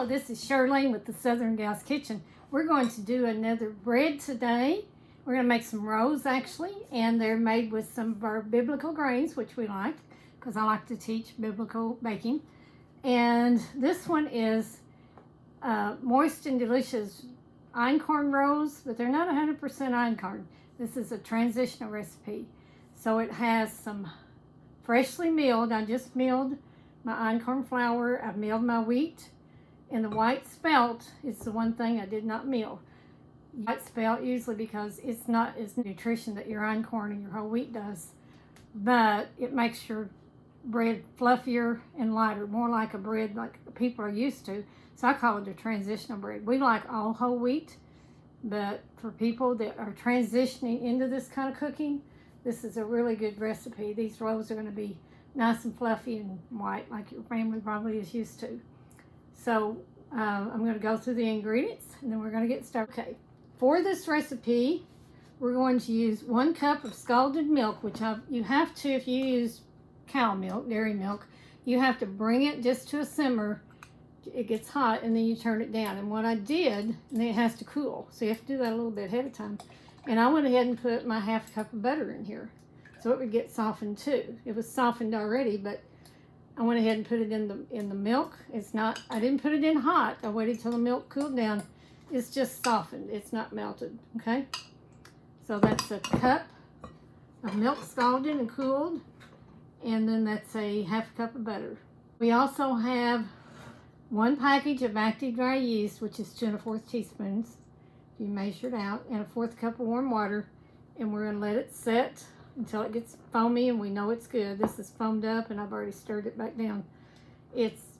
Hello, this is Shirleen with the Southern Gal's Kitchen. We're going to do another bread today. We're going to make some rolls actually, and they're made with some of our biblical grains, which we like because I like to teach biblical baking. And this one is moist and delicious Einkorn Rolls, but they're not 100% Einkorn. This is a transitional recipe. So it has some freshly milled, I just milled my einkorn flour, I've milled my wheat, and the white spelt is the one thing I did not mill. White spelt usually because it's not as nutrition that your einkorn and your whole wheat does, but it makes your bread fluffier and lighter, more like a bread like people are used to. So I call it a transitional bread. We like all whole wheat, but for people that are transitioning into this kind of cooking, this is a really good recipe. These rolls are going to be nice and fluffy and white like your family probably is used to. So I'm going to go through the ingredients and then we're going to get started. Okay, for this recipe we're going to use 1 cup of scalded milk, which you have to, if you use cow milk, dairy milk, you have to bring it just to a simmer. It gets hot and then you turn it down. And what I did, and then it has to cool, so you have to do that a little bit ahead of time. And I went ahead and put my 1/2 cup of butter in here, so it would get softened too. It was softened already, but I went ahead and put it in the milk. It's not, I didn't put it in hot. I waited till the milk cooled down. It's just softened. It's not melted, okay? So that's a cup of milk scalded and cooled, and then that's a 1/2 cup of butter. We also have 1 package of active dry yeast, which is 2 1/4 teaspoons, if you measure it out, and a 1/4 cup of warm water, and we're gonna let it set until it gets foamy and we know it's good. This is foamed up and I've already stirred it back down. It's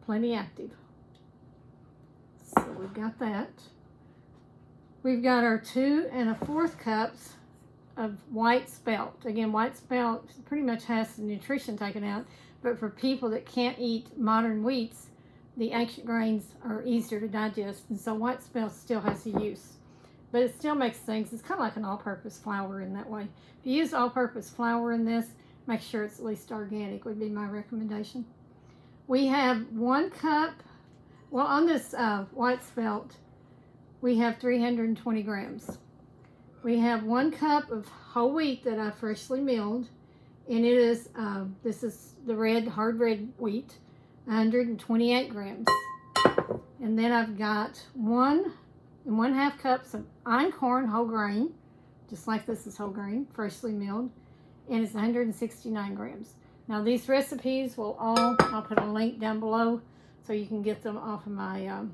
plenty active. So we've got that. We've got our 2 1/4 cups of white spelt. Again, white spelt pretty much has the nutrition taken out, but for people that can't eat modern wheats, the ancient grains are easier to digest, and so white spelt still has a use. But it still makes things, it's kind of like an all-purpose flour in that way. If you use all-purpose flour in this, make sure it's at least organic would be my recommendation. We have 1 cup, well on this white spelt, we have 320 grams. We have 1 cup of whole wheat that I freshly milled, and it is, this is the red, hard red wheat, 128 grams. And then I've got 1 1/2 cups of einkorn whole grain, just like this is whole grain, freshly milled, and it's 169 grams. Now these recipes will all, I'll put a link down below so you can get them off of my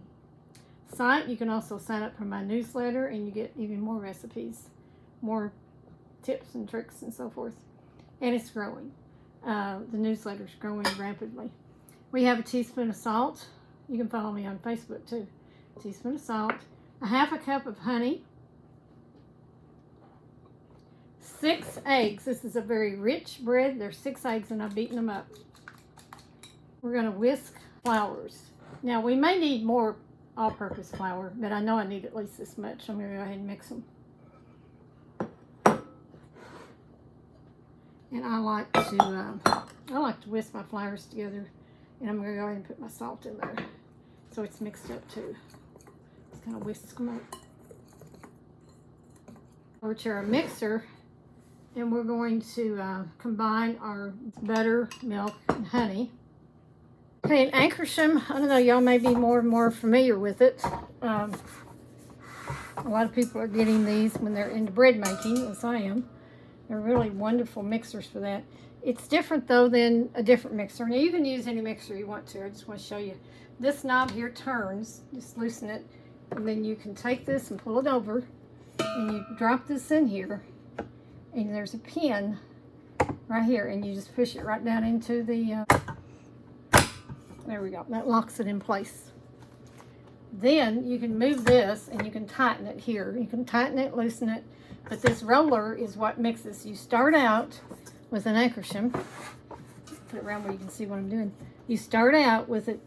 site. You can also sign up for my newsletter and you get even more recipes, more tips and tricks and so forth. And it's growing. The newsletter is growing rapidly. We have a teaspoon of salt. You can follow me on Facebook too. A teaspoon of salt. 1/2 cup of honey, 6 eggs. This is a very rich bread. There's 6 eggs and I've beaten them up. We're going to whisk flours. Now we may need more all-purpose flour, but I know I need at least this much. So I'm going to go ahead and mix them. And I like to whisk my flours together, and I'm going to go ahead and put my salt in there so it's mixed up too. Kind of whisk them up over to our mixer, and we're going to combine our butter, milk, and honey. Okay, and Einkorn, I don't know, y'all may be more and more familiar with it. A lot of people are getting these when they're into bread making, as I am. They're really wonderful mixers for that. It's different though than a different mixer. Now you can use any mixer you want to. I just want to show you. This knob here turns, just loosen it. And then you can take this and pull it over, and you drop this in here, and there's a pin right here, and you just push it right down into the, there we go, that locks it in place. Then you can move this and you can tighten it here. You can tighten it, loosen it, but this roller is what mixes. You start out with an Einkorn, put it around where you can see what I'm doing. You start out with it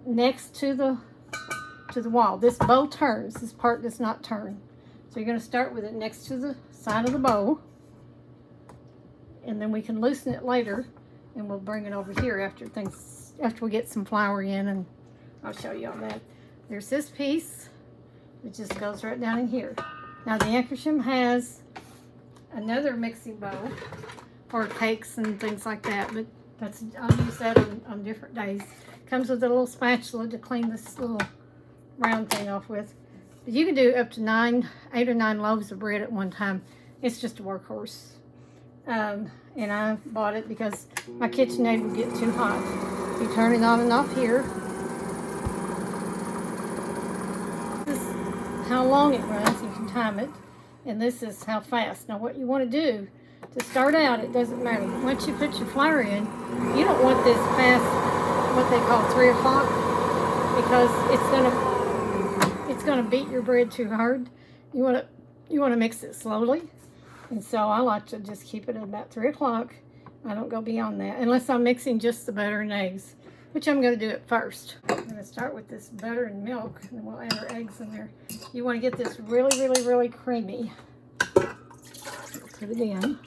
next to the wall. This bowl turns. This part does not turn. So you're going to start with it next to the side of the bowl, and then we can loosen it later, and we'll bring it over here after we get some flour in and I'll show you all that. There's this piece. It just goes right down in here. Now the Einkorn has another mixing bowl for cakes and things like that, but I'll use that on different days. Comes with a little spatula to clean this little round thing off with. But you can do up to 8 or 9 loaves of bread at one time. It's just a workhorse. And I bought it because my KitchenAid would get too hot. You turn it on and off here. This is how long it runs. You can time it. And this is how fast. Now what you want to do to start out, it doesn't matter. Once you put your flour in, you don't want this past what they call 3 o'clock because it's gonna beat your bread too hard. You wanna mix it slowly. And so I like to just keep it at about 3 o'clock. I don't go beyond that unless I'm mixing just the butter and eggs, which I'm going to do at first. I'm going to start with this butter and milk, and then we'll add our eggs in there. You want to get this really, really, really creamy. Put it in.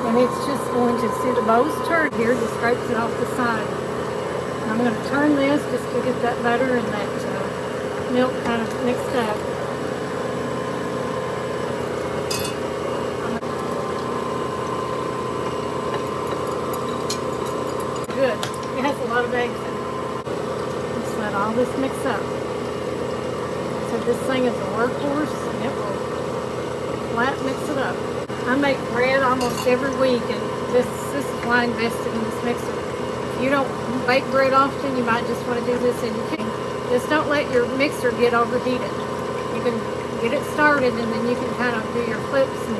And it's just going to, see the bow's turned here, just scrapes it off the side. And I'm going to turn this just to get that butter and that milk kind of mixed up. Good. It has a lot of eggs in it. Just let all this mix up. So this thing is a workhorse, and it will flat mix it up. I make bread almost every week, and this is why I invested in this mixer. If you don't bake bread often, you might just want to do this, and you can. Just don't let your mixer get overheated. You can get it started, and then you can kind of do your flips and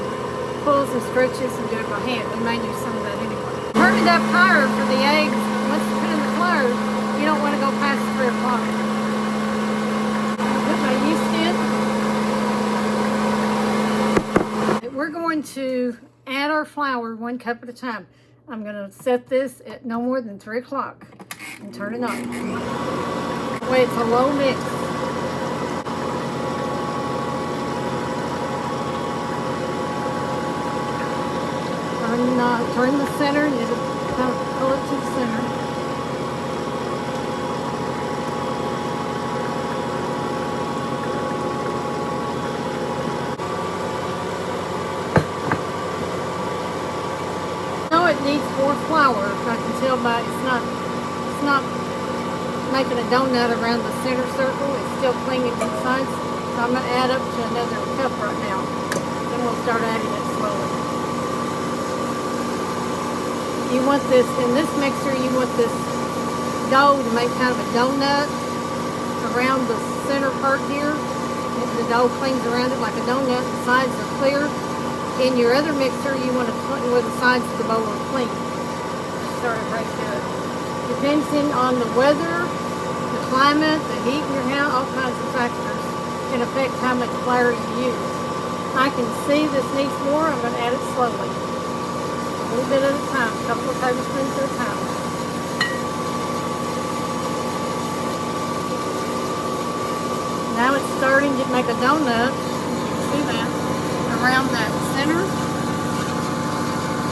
pulls and stretches and do it by hand. We may do some of that anyway. Turn it up higher for the eggs. Once you put in the flour, you don't want to go past 3 o'clock. Put my yeast in. We're going to add our flour 1 cup at a time. I'm going to set this at no more than 3 o'clock and turn it on. That way it's a low mix. Turn the center and it'll kind of pull it to the center. No, it needs more flour. I can tell by it's not making a donut around the center circle. It's still clinging to the sides. So I'm going to add up to another cup right now. Then we'll start adding it slowly. You want this, in this mixer, you want this dough to make kind of a donut around the center part here. The dough clings around it like a donut, the sides are clear. In your other mixer, you want to clean where the sides of the bowl are clean. Start it right there. Depending on the weather, the climate, the heat in your house, all kinds of factors can affect how much flour you use. I can see this needs more, I'm going to add it slowly. A little bit at a time, a couple of tablespoons at a time. Now it's starting to make a donut, you can see that, around that center.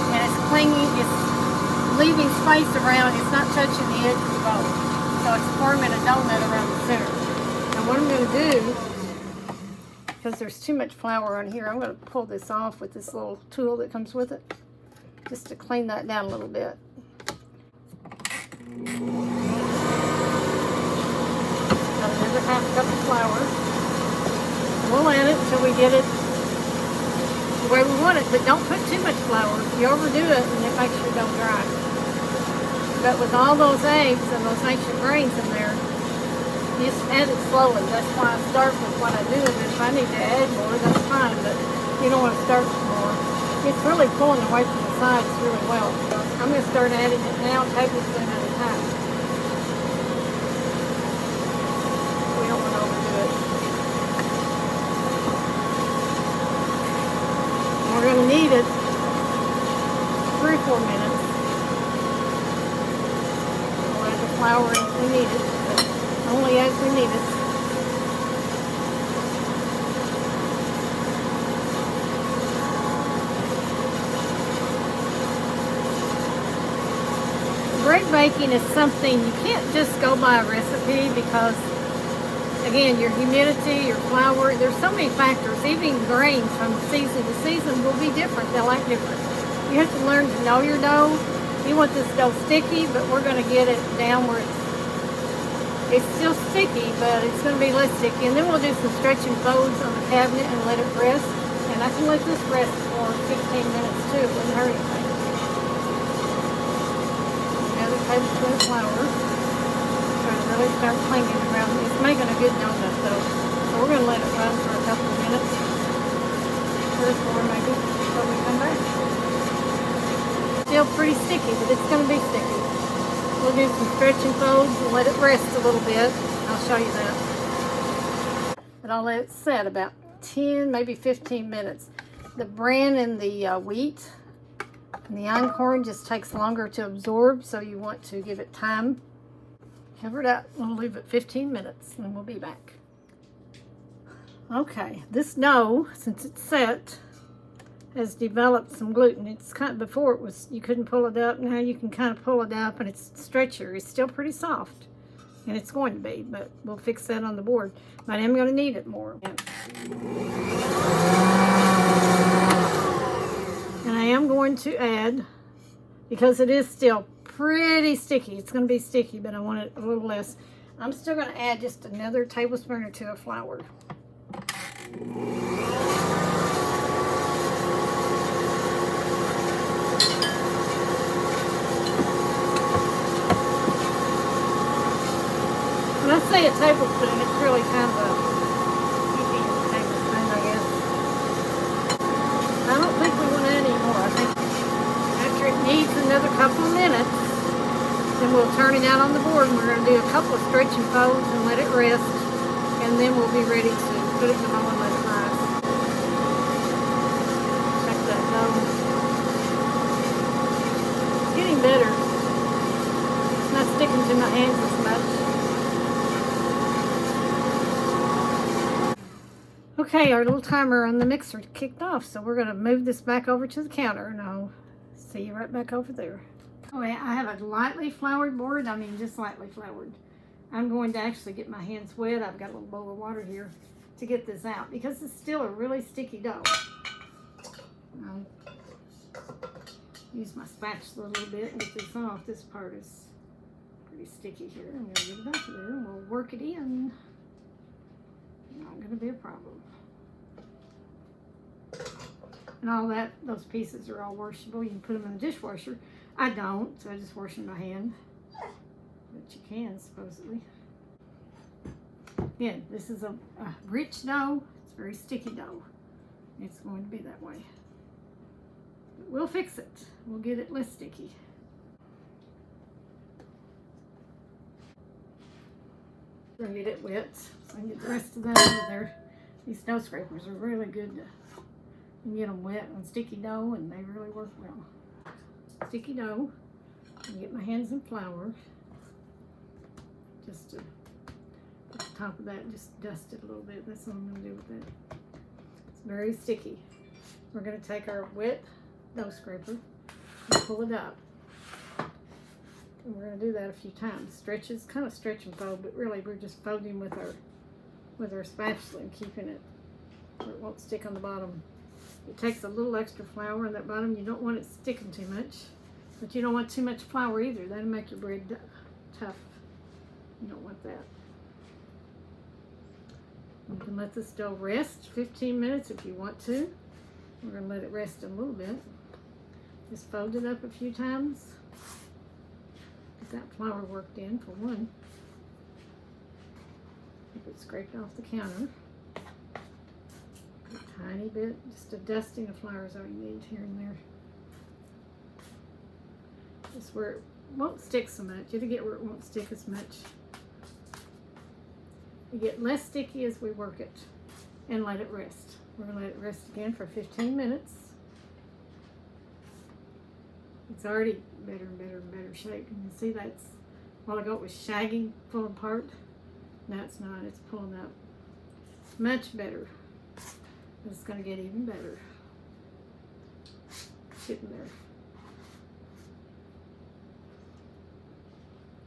And it's clinging, it's leaving space around, it's not touching the edge of the bowl. So it's forming a donut around the center. Now what I'm going to do, because there's too much flour on here, I'm going to pull this off with this little tool that comes with it. Just to clean that down a little bit. Another half cup of flour. We'll add it until we get it the way we want it, but don't put too much flour. You overdo it and it makes your dough dry. But with all those eggs and those ancient grains in there, you just add it slowly. That's why I start with what I do, and if I need to add more, that's fine, but you don't want to start with more. It's really pulling away from the sides really well. So I'm going to start adding it now, tablespoon at a time. We don't want to overdo it. We're going to knead it 3 or 4 minutes. We'll add the flour as we need it, but only as we need it. bread baking is something you can't just go by a recipe because, again, your humidity, your flour, there's so many factors. Even grains from season to season will be different. They'll act different. You have to learn to know your dough. You want this dough sticky, but we're going to get it down where it's still sticky, but it's going to be less sticky. And then we'll do some stretch and folds on the cabinet and let it rest. And I can let this rest for 15 minutes too. It wouldn't hurt anything. Another tablespoon of flour. Trying to really start clinging around. It's making a good donut though. So we're going to let it run for a couple of minutes. 3 or 4 maybe before we come back. Still pretty sticky, but it's going to be sticky. We'll do some stretch and folds and let it rest a little bit. I'll show you that. But I'll let it set about 10, maybe 15 minutes. The bran and the wheat and the einkorn just takes longer to absorb, so you want to give it time. Cover it up. We'll leave it 15 minutes and we'll be back. Okay, this dough, since it's set, has developed some gluten. It's kind of, before it was, you couldn't pull it up. Now you can kind of pull it up and it's stretchier. It's still pretty soft, and it's going to be, but we'll fix that on the board. But I am going to knead it more. And I am going to add, because it is still pretty sticky, it's going to be sticky, but I want it a little less. I'm still going to add just another tablespoon or 2 of flour. When I say a tablespoon, it's really kind of a heaping tablespoon, I guess. I don't think we want to add any more. I think after it needs another couple of minutes, then we'll turn it out on the board, and we're going to do a couple of stretch and folds and let it rest, and then we'll be ready to put it in the bowl and let it rise. Check that dough. It's getting better. It's not sticking to my hands as much. Okay, our little timer on the mixer kicked off, so we're going to move this back over to the counter, and I'll see you right back over there. Oh, yeah, I have a lightly floured board. I mean, just lightly floured. I'm going to actually get my hands wet. I've got a little bowl of water here to get this out because it's still a really sticky dough. I'll use my spatula a little bit and get this off. This part is pretty sticky here. I'm going to get it up there and we'll work it in. Not going to be a problem. And all that, those pieces are all washable. You can put them in the dishwasher. I don't, so I just wash them by hand. But you can, supposedly. Again, this is a rich dough. It's very sticky dough. It's going to be that way. But we'll fix it. We'll get it less sticky. We're going to get it wet so I can get the rest of that out of there. These dough scrapers are really good to, you can get them wet on sticky dough, and they really work well. Sticky dough. I get my hands in flour. Just to put the top of that and just dust it a little bit. That's what I'm going to do with it. It's very sticky. We're going to take our wet dough scraper and pull it up. And we're going to do that a few times. Stretches, kind of stretch and fold, but really we're just folding with our spatula and keeping it where it won't stick on the bottom. It takes a little extra flour on that bottom. You don't want it sticking too much, but you don't want too much flour either. That'll make your bread tough. You don't want that. You can let this dough rest 15 minutes if you want to. We're going to let it rest a little bit. Just fold it up a few times. Get that flour worked in for one. Keep it scraped off the counter. A tiny bit, just a dusting of flour is all you need here and there. Just where it won't stick so much. It'll get where it won't stick as much. You get less sticky as we work it and let it rest. We're going to let it rest again for 15 minutes. It's already better and better and better shape. You can see that's, a while ago it was shaggy, pulling apart. Now it's not, it's pulling up. Much better. It's going to get even better. Getting there.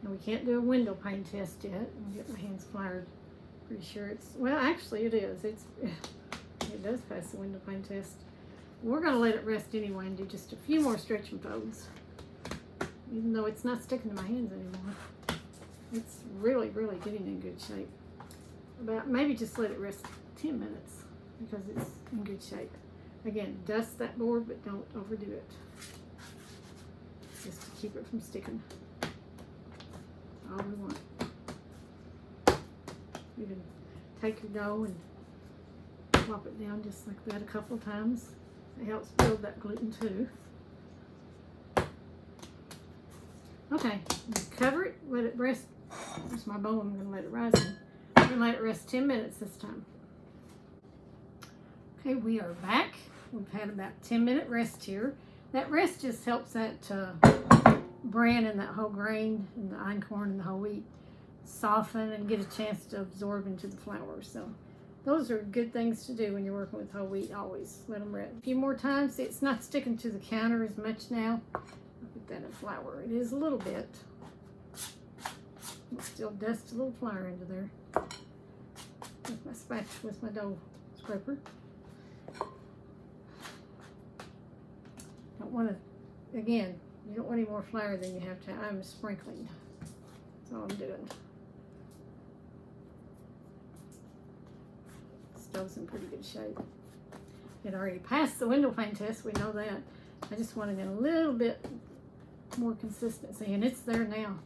And we can't do a window pane test yet. I'll get my hands floured. Pretty sure it's, well, actually it is. It does pass the window pane test. We're going to let it rest anyway and do just a few more stretch and folds. Even though it's not sticking to my hands anymore. It's really, really getting in good shape. Maybe just let it rest 10 minutes because it's in good shape. Again, dust that board, but don't overdo it. Just to keep it from sticking. All we want. You can take your dough and plop it down just like that a couple of times. It helps build that gluten too. Okay, cover it, let it rest. There's my bowl, I'm going to let it rise in. I'm going to let it rest 10 minutes this time. Okay, we are back. We've had about 10-minute rest here. That rest just helps that bran and that whole grain and the einkorn and the whole wheat soften and get a chance to absorb into the flour. So those are good things to do when you're working with whole wheat. Always let them rest. A few more times. See, it's not sticking to the counter as much now. I'll put that in flour. It is a little bit. I'll still dust a little flour into there with my spatula, with my dough scraper. Don't want to, again, you don't want any more flour than you have to. I'm sprinkling. That's all I'm doing. Stove's in pretty good shape. It already passed the window pane test, we know that. I just wanted a little bit more consistency, and it's there now.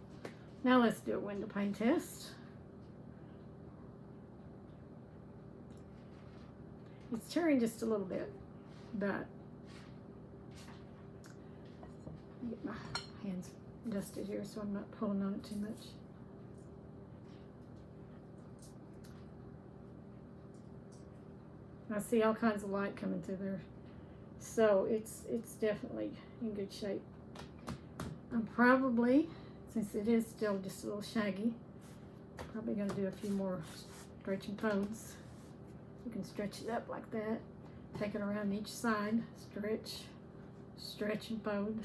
Now let's do a window pane test. It's tearing just a little bit, but get my hands dusted here so I'm not pulling on it too much. I see all kinds of light coming through there. So it's definitely in good shape. I'm probably, since it is still just a little shaggy, probably going to do a few more stretch and folds. You can stretch it up like that. Take it around each side. Stretch, stretch and fold.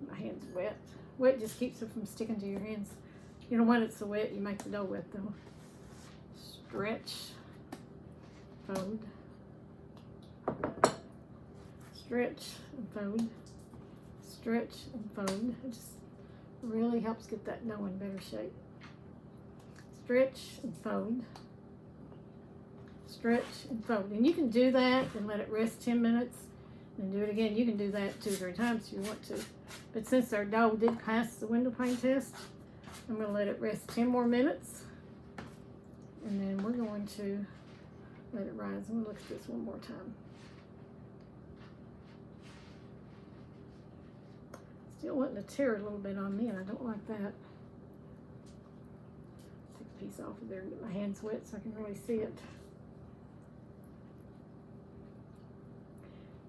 My hand's wet. Wet just keeps it from sticking to your hands. You don't want it so wet, you make the dough wet though. Stretch, fold, stretch and fold, stretch and fold. It just really helps get that dough in better shape. Stretch and fold, stretch and fold. And you can do that and let it rest 10 minutes and do it again. You can do that 2 or 3 times if you want to. But since our dough did pass the window pane test, I'm going to let it rest 10 more minutes. And then we're going to let it rise. I'm going to look at this one more time. Still wanting to tear a little bit on me, and I don't like that. Take a piece off of there and get my hands wet so I can really see it.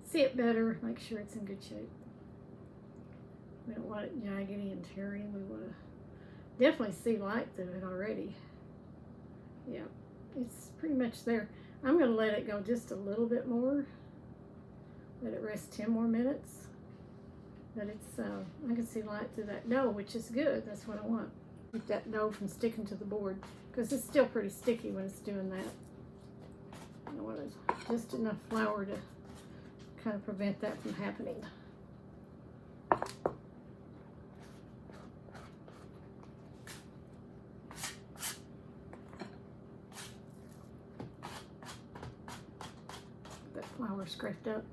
See it better, make sure it's in good shape. We don't want it jaggedy and teary. We want to definitely see light through it already. Yeah, it's pretty much there. I'm going to let it go just a little bit more. Let it rest 10 more minutes. But it's, I can see light through that dough, which is good. That's what I want. Keep that dough from sticking to the board, because it's still pretty sticky when it's doing that. I want just enough flour to kind of prevent that from happening. That flour scraped up.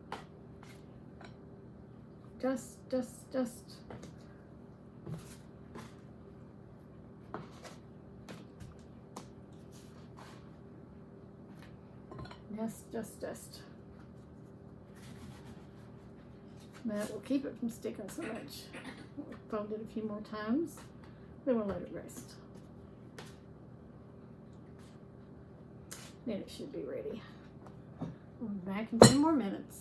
Dust. Dust, dust, dust. That will keep it from sticking so much. We'll fold it a few more times, then we'll let it rest. Then it should be ready. We'll be back in 10 more minutes.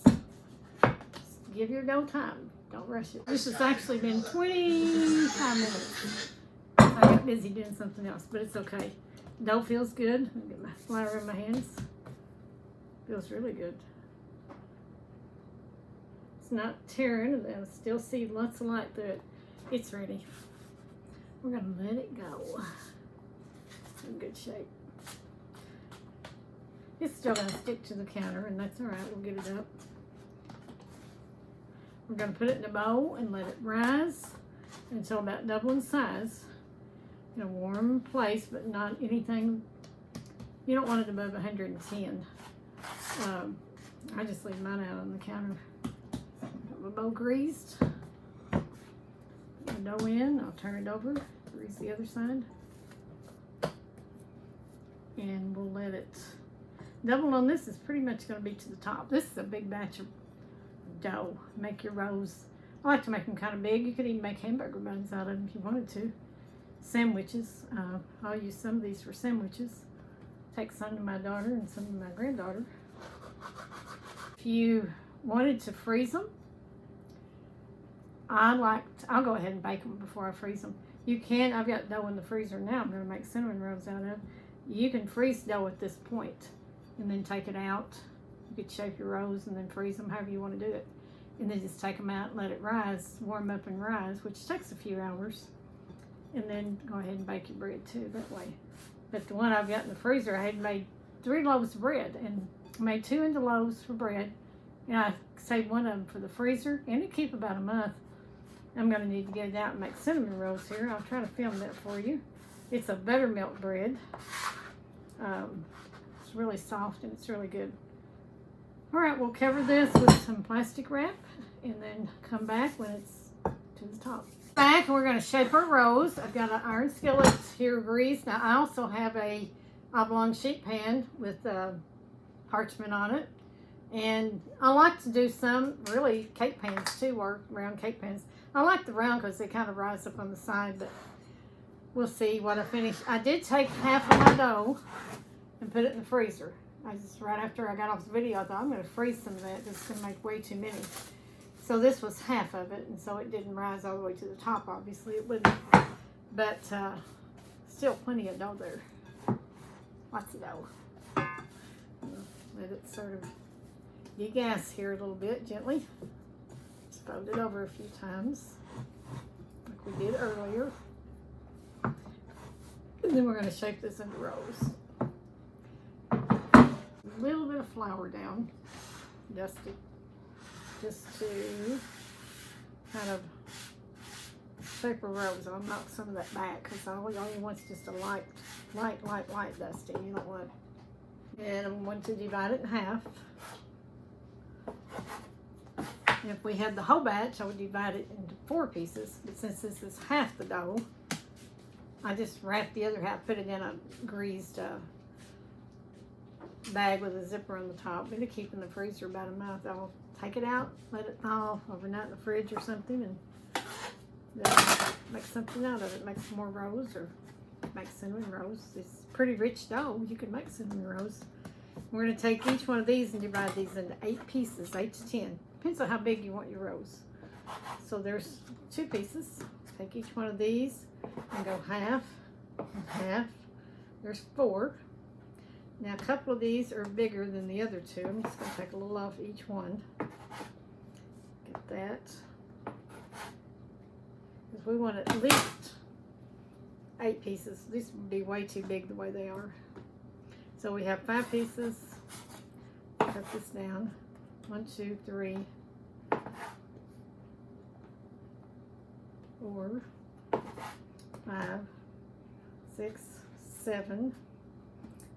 Just give your dough time. Don't rush it. This has actually been 25 minutes. I got busy doing something else, but it's okay. Dough feels good. I'll get my flour in my hands. Feels really good. It's not tearing, and I still see lots of light through it. It's ready. We're gonna let it go. It's in good shape. It's still gonna stick to the counter, and that's all right. We'll get it up. We're gonna put it in a bowl and let it rise until about double in size. In a warm place, but not anything. You don't want it above 110. I just leave mine out on the counter. Got my bowl greased. Put the dough in. I'll turn it over. Grease the other side. And we'll let it double on this. Is pretty much going to be to the top. This is a big batch of dough. Make your rolls. I like to make them kind of big. You could even make hamburger buns out of them if you wanted to. Sandwiches. I'll use some of these for sandwiches. Take some to my daughter and some to my granddaughter. If you wanted to freeze them, I'll go ahead and bake them before I freeze them. You can, I've got dough in the freezer now. I'm going to make cinnamon rolls out of. You can freeze dough at this point and then take it out. You could shape your rolls and then freeze them however you want to do it. And then just take them out and let it rise, warm up and rise, which takes a few hours. And then go ahead and bake your bread too that way. But the one I've got in the freezer, I had made 3 loaves of bread and made 2 into loaves for bread. And I saved one of them for the freezer, and it keep about a month. I'm going to need to get it out and make cinnamon rolls here. I'll try to film that for you. It's a buttermilk bread. It's really soft and it's really good. All right, we'll cover this with some plastic wrap and then come back when it's to the top. Back, and we're going to shape our rolls. I've got an iron skillet here greased. Now I also have a oblong sheet pan with parchment on it, and I like to do some really cake pans too, or round cake pans. I like the round because they kind of rise up on the side, but we'll see what I finish. I did take half of my dough and put it in the freezer. Right after I got off the video, I thought I'm going to freeze some of that. This is going to make way too many. So this was half of it, and so it didn't rise all the way to the top, obviously. It wouldn't. But still plenty of dough there. Lots of dough. Let it sort of degas here a little bit gently. Just fold it over a few times, like we did earlier. And then we're going to shape this into rolls. A little bit of flour down, dusty. Just to kind of shape a rose. I'll knock some of that back because all you want is just a light dusting. You don't want, and I'm going to divide it in half. And if we had the whole batch, I would divide it into 4 pieces. But since this is half the dough, I just wrap the other half, put it in a greased bag with a zipper on the top. It'll keep in the freezer about a month. I'll take it out, let it thaw overnight in the fridge or something, and then make something out of it. Make some more rolls or make cinnamon rolls. It's pretty rich dough. You can make cinnamon rolls. We're going to take each one of these and divide these into 8 pieces, 8 to 10. Depends on how big you want your rolls. So there's 2 pieces. Take each one of these and go half and half. There's 4. Now a couple of these are bigger than the other 2. I'm just going to take a little off each one. Get that. Because we want at least 8 pieces. These would be way too big the way they are. So we have 5 pieces. Cut this down. 1, 2, 3, 4, 5, 6, 7.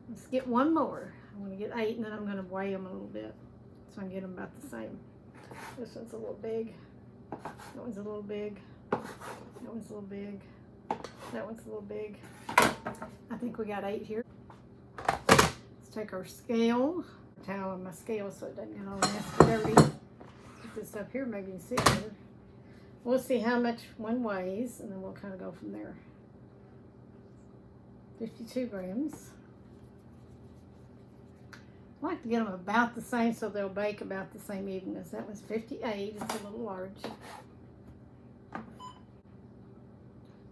Let's get one more. I want to get 8, and then I'm going to weigh them a little bit so I can get them about the same. This one's a little big. That one's a little big. That one's a little big. That one's a little big. I think we got 8 here. Let's take our scale. Towel on my scale so it doesn't get all nasty dirty. Put this up here, maybe you can see it better. We'll see how much one weighs, and then we'll kind of go from there. 52 grams. I like to get them about the same so they'll bake about the same evenness. That was 58. It's a little large.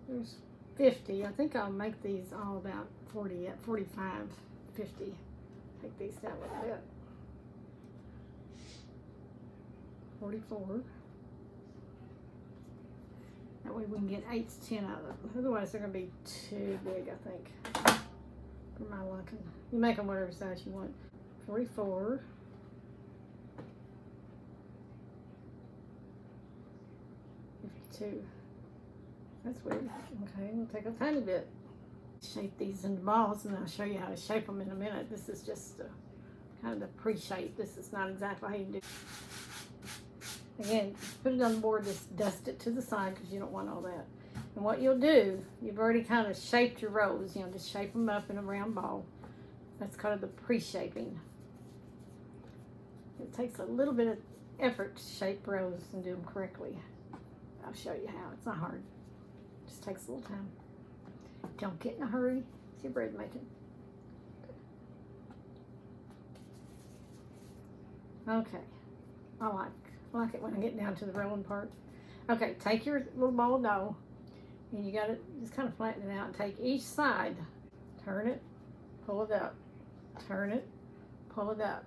There's 50. I think I'll make these all about 40, 45, 50. Take these down a little bit. 44. That way we can get 8 to 10 out of them. Otherwise they're gonna be too big, I think, for my liking. You make them whatever size you want. 44. 52. That's weird. Okay, we'll take a tiny bit. Shape these into balls, and I'll show you how to shape them in a minute. This is just kind of the pre-shape. This is not exactly how you do. Again, put it on the board, just dust it to the side because you don't want all that. And what you'll do, you've already kind of shaped your rose, just shape them up in a round ball. That's kind of the pre-shaping. It takes a little bit of effort to shape rose and do them correctly. I'll show you how. It's not hard. It just takes a little time. Don't get in a hurry. It's your bread making. Okay. I like it when I get down to the rolling part. Okay, take your little ball of dough, and you got to just kind of flatten it out and take each side, turn it, pull it up, turn it, pull it up,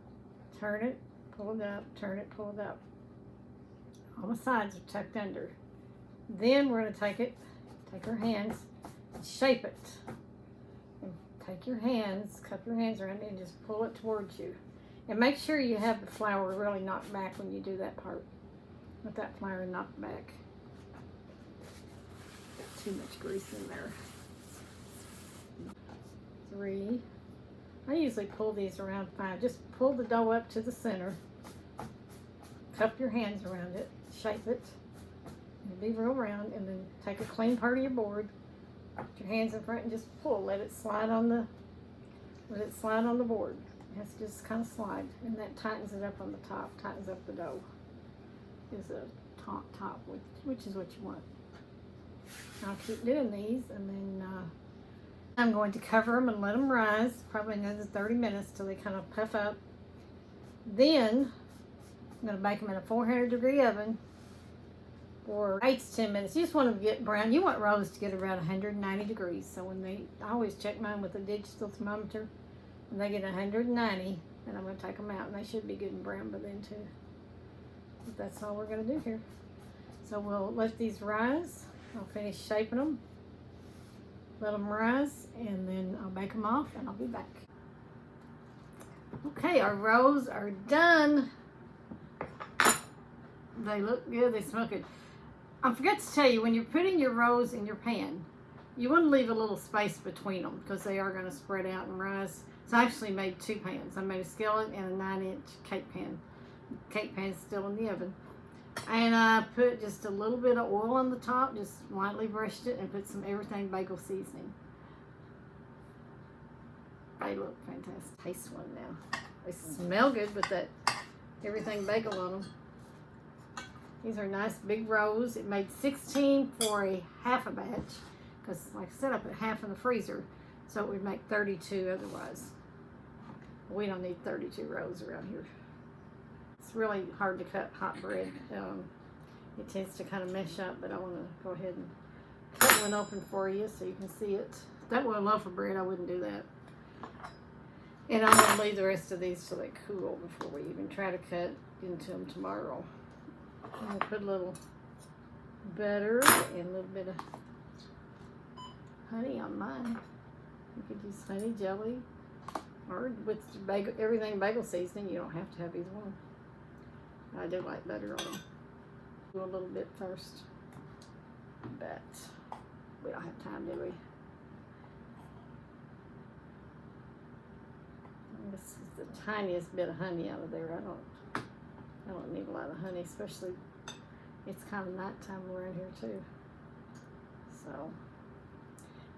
turn it, pull it up, turn it, pull it up. All the sides are tucked under. Then we're going to take our hands, and shape it. And take your hands, cup your hands around it, and just pull it towards you. And make sure you have the flour really knocked back when you do that part. Let that flour knocked back. Got too much grease in there. 3. I usually pull these around 5. Just pull the dough up to the center. Cup your hands around it. Shape it. And be real round. And then take a clean part of your board. Put your hands in front and just pull. Let it slide on the board. It has to just kind of slide, and that tightens it up on the top, tightens up the dough. Is a top, which is what you want. I'll keep doing these, and then I'm going to cover them and let them rise, probably another 30 minutes till they kind of puff up. Then I'm going to bake them in a 400-degree oven for 8 to 10 minutes. You just want them to get brown. You want rolls to get around 190 degrees. So I always check mine with a digital thermometer. When they get 190, then I'm going to take them out, and they should be good and brown by then too. But that's all we're going to do here. So we'll let these rise. I'll finish shaping them, let them rise, and then I'll bake them off, and I'll be back. Okay, our rolls are done. They look good. They smell good. I forgot to tell you, when you're putting your rolls in your pan, you want to leave a little space between them because they are going to spread out and rise. So I actually made 2 pans. I made a skillet and a 9-inch cake pan. Cake pan's still in the oven. And I put just a little bit of oil on the top, just lightly brushed it, and put some everything bagel seasoning. They look fantastic. Taste one now. They smell good with that everything bagel on them. These are nice big rolls. It made 16 for a half a batch, because like I said, I put half in the freezer, so it would make 32 otherwise. We don't need 32 rolls around here. It's really hard to cut hot bread. It tends to kind of mesh up, but I want to go ahead and cut one open for you so you can see it. If that were a loaf of bread, I wouldn't do that. And I'm going to leave the rest of these till they cool before we even try to cut into them tomorrow. I'm going to put a little butter and a little bit of honey on mine. You could use honey, jelly, or with everything bagel seasoning. You don't have to have either one. I do like butter on them. Do a little bit first, but we don't have time, do we? This is the tiniest bit of honey out of there. I don't need a lot of honey, especially it's kind of nighttime around here too. So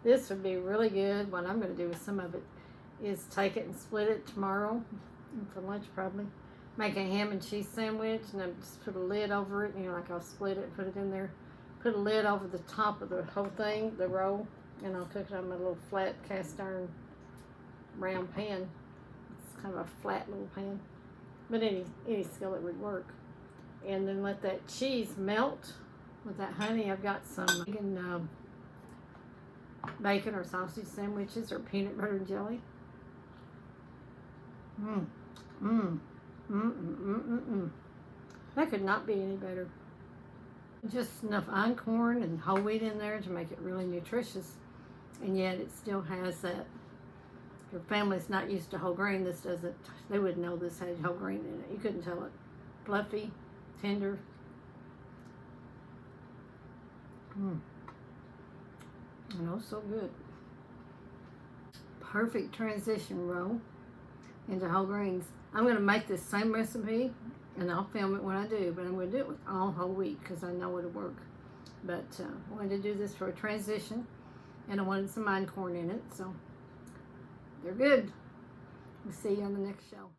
this would be really good. What I'm going to do with some of it is take it and split it tomorrow for lunch probably. Make a ham and cheese sandwich, and then just put a lid over it. Like I'll split it and put it in there. Put a lid over the top of the whole thing, the roll, and I'll cook it on my little flat cast iron round pan. It's kind of a flat little pan, but any skillet would work. And then let that cheese melt with that honey. I've got some bacon or sausage sandwiches or peanut butter and jelly. That could not be any better. Just enough einkorn and whole wheat in there to make it really nutritious, and yet it still has that. If your family's not used to whole grain, this doesn't, they wouldn't know this had whole grain in it. You couldn't tell it. Fluffy, tender. And oh, so good. Perfect transition roll into whole grains. I'm going to make this same recipe, and I'll film it when I do, but I'm going to do it with all whole wheat because I know it'll work. But I wanted to do this for a transition, and I wanted some einkorn in it, so they're good. We'll see you on the next show.